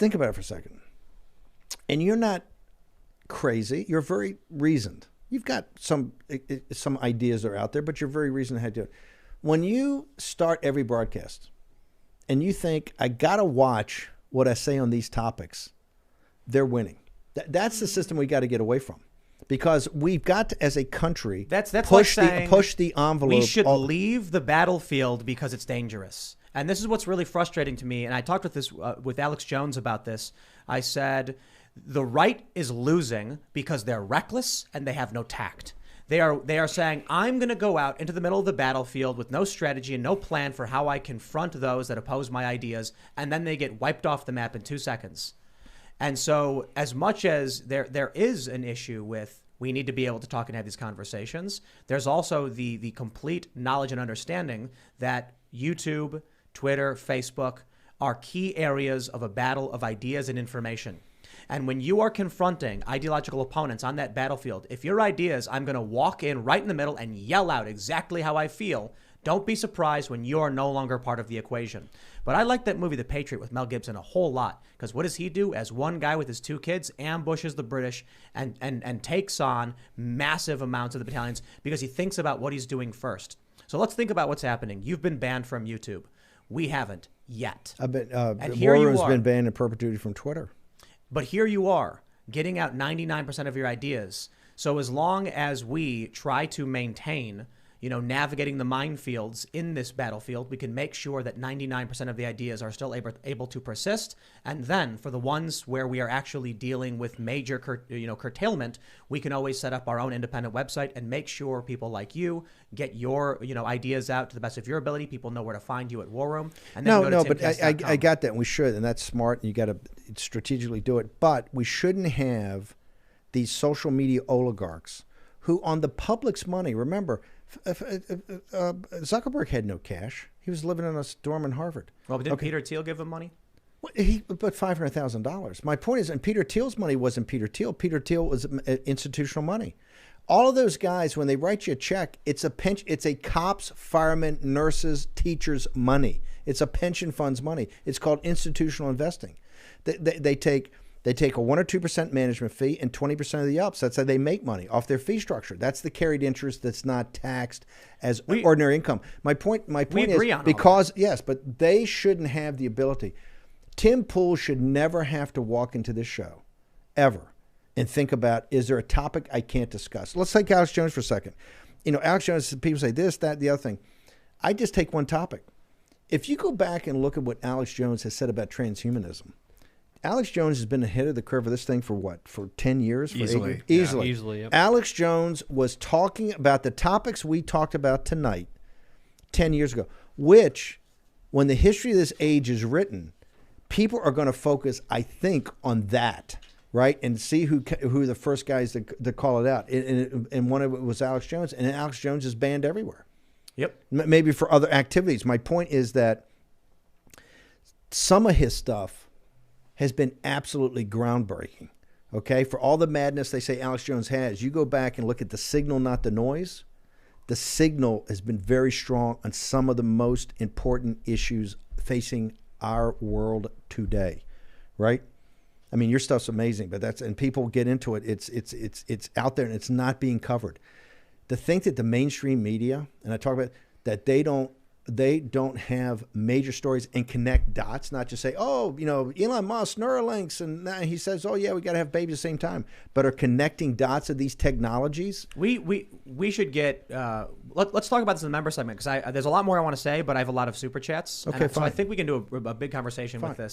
think about it for a second. And you're not crazy. You're very reasoned. You've got some ideas that are out there, but you're very reasoned how to do it. When you start every broadcast and you think, I got to watch what I say on these topics, they're winning. That's the system we got to get away from. Because we've got to, as a country, push the envelope. We should leave the battlefield because it's dangerous. And this is what's really frustrating to me. And I talked with Alex Jones about this. I said, the right is losing because they're reckless and they have no tact. They are saying, I'm going to go out into the middle of the battlefield with no strategy and no plan for how I confront those that oppose my ideas. And then they get wiped off the map in 2 seconds. And so as much as there is an issue with we need to be able to talk and have these conversations, there's also the complete knowledge and understanding that YouTube, Twitter, Facebook are key areas of a battle of ideas and information. And when you are confronting ideological opponents on that battlefield, if your idea is I'm going to walk in right in the middle and yell out exactly how I feel, don't be surprised when you're no longer part of the equation. But I like that movie, The Patriot, with Mel Gibson a whole lot. Because what does he do as one guy with his 2 kids, ambushes the British and takes on massive amounts of the battalions because he thinks about what he's doing first. So let's think about what's happening. You've been banned from YouTube. We haven't yet. I've been, and here you are. Has been banned in perpetuity from Twitter. But here you are, getting out 99% of your ideas. So as long as we try to maintain, navigating the minefields in this battlefield, we can make sure that 99% of the ideas are still able to persist. And then for the ones where we are actually dealing with major curtailment, we can always set up our own independent website and make sure people like you get your ideas out to the best of your ability. People know where to find you at War Room. And then but I got that, and we should, and that's smart, and you got to strategically do it. But we shouldn't have these social media oligarchs who, on the public's money, remember, Zuckerberg had no cash. He was living in a dorm in Harvard. Well, but didn't Peter Thiel give him money? Well, he put $500,000. My point is, and Peter Thiel's money wasn't Peter Thiel. Peter Thiel was institutional money. All of those guys, when they write you a check, it's a cops, firemen, nurses, teachers' money. It's a pension fund's money. It's called institutional investing. They take a 1 or 2% management fee and 20% of the ups. That's how they make money off their fee structure. That's the carried interest that's not taxed as ordinary income. My point is because yes, but they shouldn't have the ability. Tim Pool should never have to walk into this show, ever, and think about, is there a topic I can't discuss? Let's take Alex Jones for a second. Alex Jones, people say this, that, the other thing. I just take one topic. If you go back and look at what Alex Jones has said about transhumanism, Alex Jones has been ahead of the curve of this thing for what? For 10 years? Easily. Easily. Yeah, easily, yep. Alex Jones was talking about the topics we talked about tonight 10 years ago, which, when the history of this age is written, people are going to focus, I think, on that, right? And see who the first guys that call it out. And one of it was Alex Jones, and Alex Jones is banned everywhere. Yep. Maybe for other activities. My point is that some of his stuff has been absolutely groundbreaking, okay? For all the madness they say Alex Jones has, you go back and look at the signal, not the noise. The signal has been very strong on some of the most important issues facing our world today, right? I mean, your stuff's amazing, but and people get into it. It's out there and it's not being covered. To think that the mainstream media, and I talk about that, they don't have major stories and connect dots, not just say, Elon Musk, Neuralinks, and he says, oh, yeah, we got to have babies at the same time, but are connecting dots of these technologies. We should get, let's talk about this in the member segment, because there's a lot more I want to say, but I have a lot of super chats. Okay, fine. So I think we can do a big conversation with this.